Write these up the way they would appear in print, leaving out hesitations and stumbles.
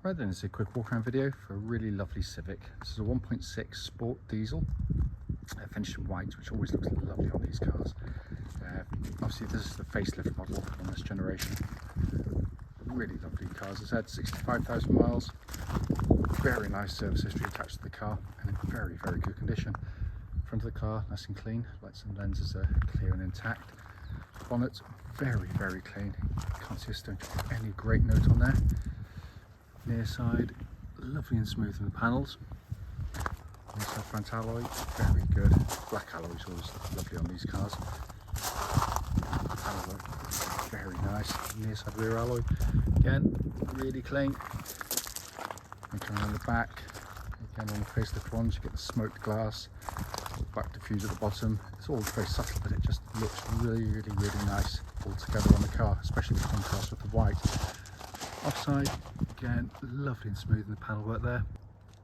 Right then, it's a quick walk around video for a really lovely Civic. This is a 1.6 sport diesel, finished in white, which always looks lovely on these cars. Obviously this is the facelift model on this generation. Really lovely cars. It's had 65,000 miles, very nice service history attached to the car, and in very, very good condition. Front of the car, nice and clean, lights and lenses are clear and intact. Bonnet, very, very clean. Can't see a stone, any great note on there. Near side, lovely and smooth in the panels. Inside front alloy, very good. Black alloy is always lovely on these cars. Panel work, very nice. Near side rear alloy, again, really clean. And coming on the back, again on the facelift ones, you get the smoked glass, back diffuser at the bottom. It's all very subtle, but it just looks really, really, really nice all together on the car, especially the contrast with the white. Offside, again, lovely and smooth in the panel work there.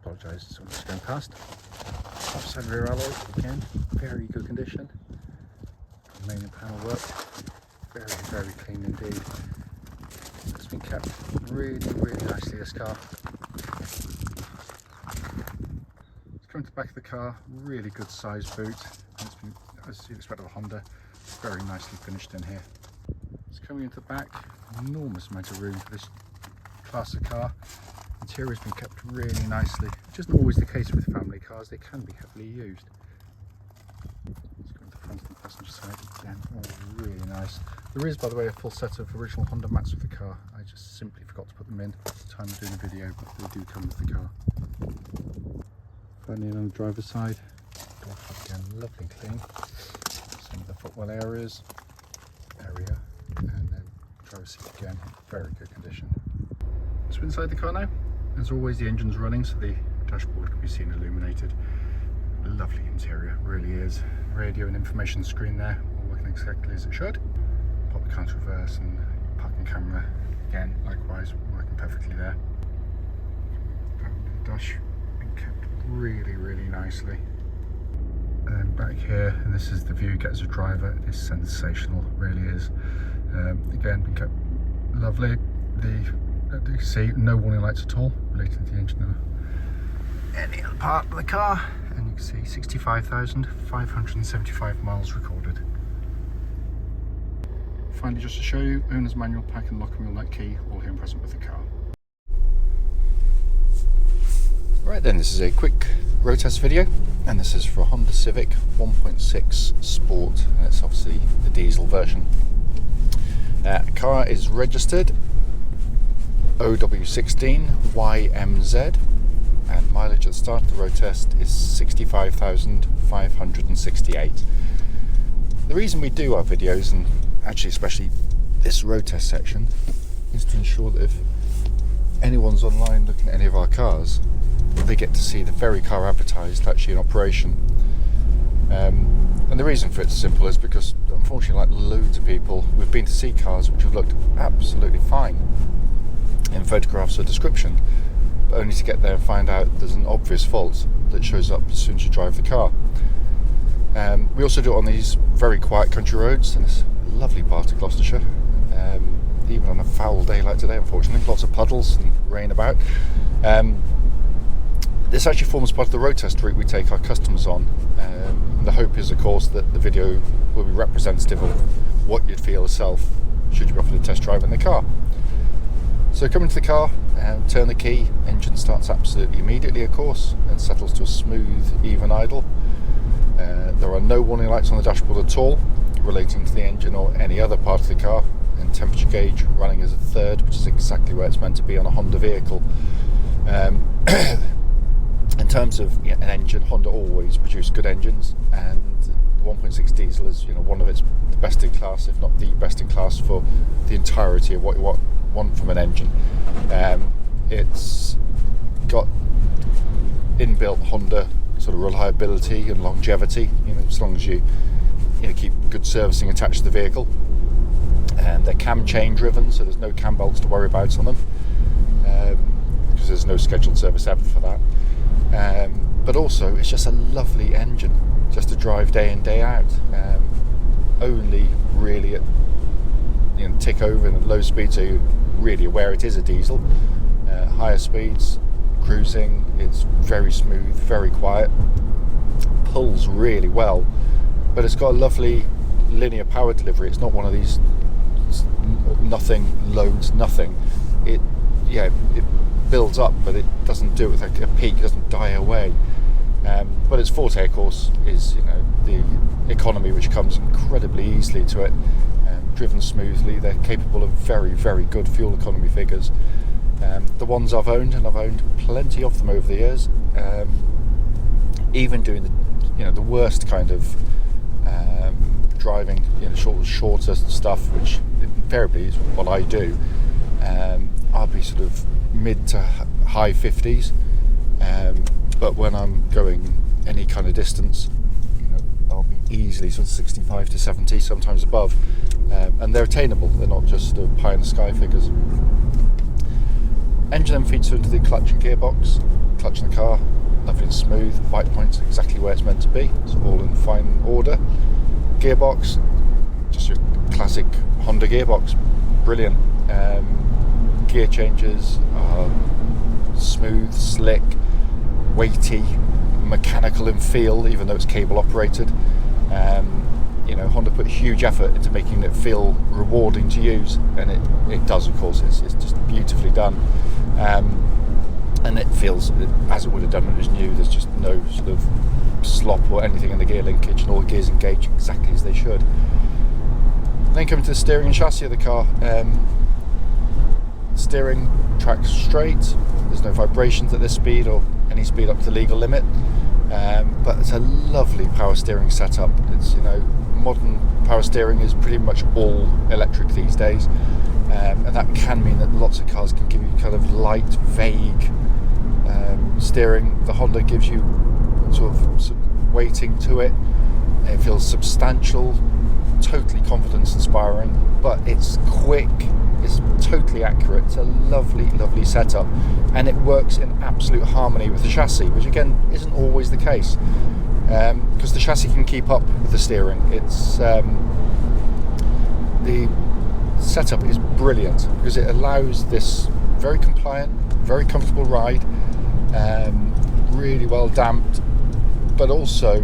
Apologise, someone's just going past. Offside rear alloy, again, very good condition. Remaining panel work, very, very clean indeed. It's been kept really, really nicely, this car. It's coming to the back of the car, really good size boot. And it's been, as you'd expect of a Honda, very nicely finished in here. It's coming into the back, enormous amount of room for this class of car. Interior has been kept really nicely, which isn't always the case with family cars. They can be heavily used. Let's go into the front of the passenger side again, all really nice. There is, by the way, a full set of original Honda mats with the car. I just simply forgot to put them in at the time of doing the video, but they do come with the car. Finally, on the driver's side, door flap again, lovely and clean. Some of the footwell areas, and then driver's seat again, very good condition. So inside the car now, as always the engine's running, so the dashboard can be seen illuminated. Lovely interior, really is. Radio and information screen there, all working exactly as it should. Pop the car to reverse and parking camera, again, likewise, working perfectly there. The dash been kept really, really nicely. And then back here, and this is the view you get as a driver, it is sensational, really is. Again, been kept lovely. As you can see, no warning lights at all related to the engine or any other part of the car, and you can see 65,575 miles recorded. Finally, just to show you, owner's manual, pack and lock and wheel nut key, all here and present with the car. Right then, this is a quick road test video, and this is for a Honda Civic 1.6 Sport, and it's obviously the diesel version. The car is registered OW16YMZ, and mileage at the start of the road test is 65,568. The reason we do our videos, and actually especially this road test section, is to ensure that if anyone's online looking at any of our cars, they get to see the very car advertised actually in operation. And the reason for it's simple is because, unfortunately, like loads of people, we've been to see cars which have looked absolutely fine in photographs or description, but only to get there and find out there's an obvious fault that shows up as soon as you drive the car. We also do it on these very quiet country roads in this lovely part of Gloucestershire, even on a foul day like today, unfortunately, lots of puddles and rain about. This actually forms part of the road test route we take our customers on. The hope is, of course, that the video will be representative of what you'd feel yourself should you be offered a test drive in the car. So come into the car and turn the key, engine starts absolutely immediately, of course, and settles to a smooth, even idle. There are no warning lights on the dashboard at all relating to the engine or any other part of the car, and temperature gauge running as a third, which is exactly where it's meant to be on a Honda vehicle. In terms of an engine, Honda always produce good engines, and the 1.6 diesel is one of the best in class, if not the best in class, for the entirety of what you want from an engine. It's got inbuilt Honda sort of reliability and longevity, as long as you keep good servicing attached to the vehicle. And they're cam chain driven, so there's no cam belts to worry about on them, because there's no scheduled service ever for that. But also, it's just a lovely engine just to drive day in, day out. Only really at tick over in low speed, so you're really aware it is a diesel. higher speeds, cruising. It's very smooth, very quiet, pulls really well, but it's got a lovely linear power delivery. It's not one of these nothing loads nothing. It builds up, but it doesn't do it with like a peak. It doesn't die away. But its forte, of course, is the economy, which comes incredibly easily to it. Driven smoothly, they're capable of very, very good fuel economy figures. The ones I've owned, and I've owned plenty of them over the years, even doing the worst kind of driving, shorter stuff, which invariably is what I do. I'll be sort of mid to high 50s, but when I'm going any kind of distance, I'll be easily sort of 65 to 70, sometimes above, and they're attainable. They're not just sort of pie in the sky figures. Engine then feeds into the clutch and gearbox. Clutch in the car, lovely and smooth. Bite points exactly where it's meant to be. It's all in fine order. Gearbox, just your classic Honda gearbox, brilliant. Gear changes are smooth, slick, weighty, mechanical in feel, even though it's cable operated. Honda put huge effort into making it feel rewarding to use, and it does, of course. It's just beautifully done, and it feels as it would have done when it was new. There's just no sort of slop or anything in the gear linkage, and all the gears engage exactly as they should. Then coming to the steering and chassis of the car. Steering tracks straight. There's no vibrations at this speed or any speed up to the legal limit, but it's a lovely power steering setup. It's modern power steering is pretty much all electric these days, and that can mean that lots of cars can give you kind of light, vague steering. The Honda gives you sort of some weighting to it. It feels substantial, totally confidence inspiring, but it's quick, it's totally accurate. It's a lovely, lovely setup, and it works in absolute harmony with the chassis, which again isn't always the case, because the chassis can keep up with the steering. It's the setup is brilliant because it allows this very compliant, very comfortable ride, really well damped, but also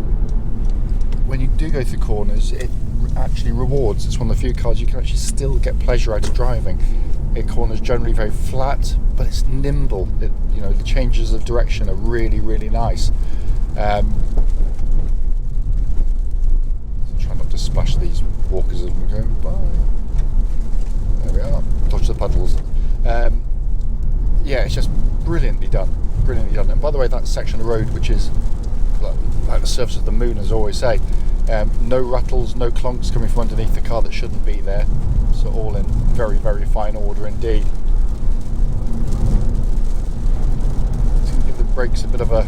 when you do go through corners, it actually rewards. It's one of the few cars you can actually still get pleasure out of driving. It corners generally very flat, but it's nimble. The changes of direction are really, really nice. Try not to splash these walkers as we go by. There we are. Dodge the puddles. It's just brilliantly done. Brilliantly done. And by the way, that section of road, which is like the surface of the moon, as I always say, no rattles, no clunks coming from underneath the car that shouldn't be there. So all in very, very fine order indeed. Just going to give the brakes a bit of a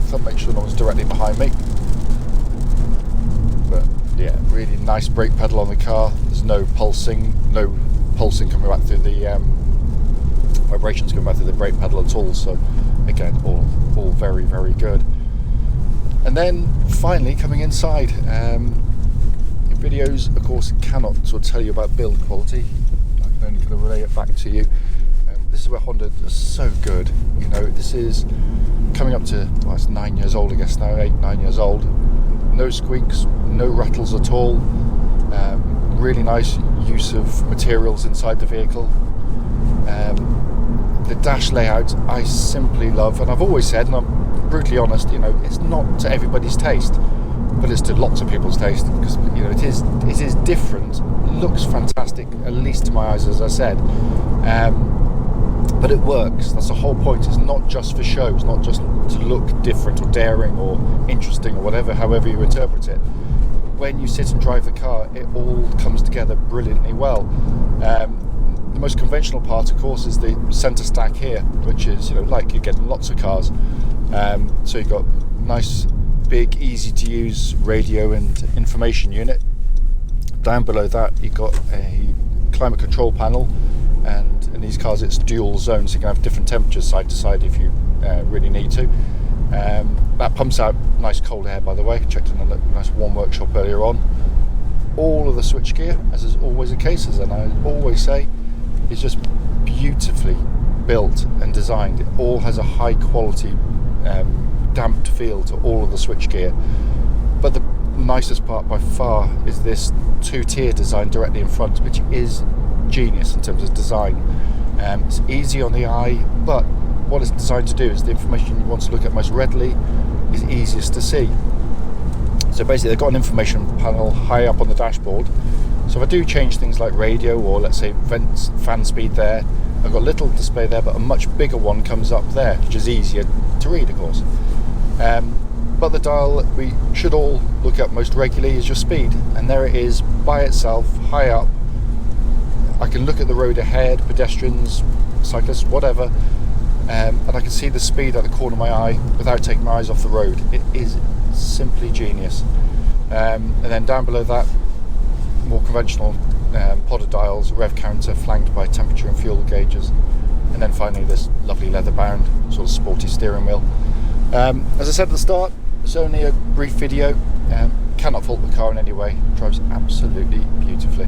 thumb, make sure no one's directly behind me. But yeah, really nice brake pedal on the car. There's no pulsing coming back through the vibrations coming back through the brake pedal at all. So again, all very, very good. And then finally coming inside, videos of course cannot sort of tell you about build quality. I can only kind of relay it back to you. This is where Honda is so good. This is coming up to, it's 9 years old I guess now, 8-9 years old. No squeaks, no rattles at all. Really nice use of materials inside the vehicle. The dash layout I simply love, and I've always said, and I'm brutally honest, it's not to everybody's taste, but it's to lots of people's taste, because it is different, looks fantastic, at least to my eyes, as I said, but it works. That's the whole point. It's not just for show. It's not just to look different or daring or interesting or whatever, however you interpret it. When you sit and drive the car, it all comes together brilliantly well. The most conventional part, of course, is the centre stack here, which is like you get in lots of cars. So you've got nice, big, easy to use radio and information unit. Down below that you've got a climate control panel, and in these cars it's dual zone, so you can have different temperatures side to side if you really need to. That pumps out nice cold air, by the way. Checked in a nice warm workshop earlier on. All of the switchgear, as is always the case, and I always say, is just beautifully built, and designed. It all has a high quality damped feel to all of the switchgear. But the nicest part by far is this 2-tier design directly in front, which is genius in terms of design. It's easy on the eye, but what it's designed to do is the information you want to look at most readily is easiest to see. So basically they've got an information panel high up on the dashboard. So if I do change things like radio or let's say fan speed there, I've got a little display there, but a much bigger one comes up there, which is easier to read, of course. But the dial that we should all look at most regularly is your speed, and there it is by itself, high up. I can look at the road ahead, pedestrians, cyclists, whatever, and I can see the speed at the corner of my eye without taking my eyes off the road. It is simply genius. And then down below that, more conventional podder dials, rev counter flanked by temperature and fuel gauges, and then finally this lovely leather bound sort of sporty steering wheel. As I said at the start, it's only a brief video. Cannot fault the car in any way. Drives absolutely beautifully.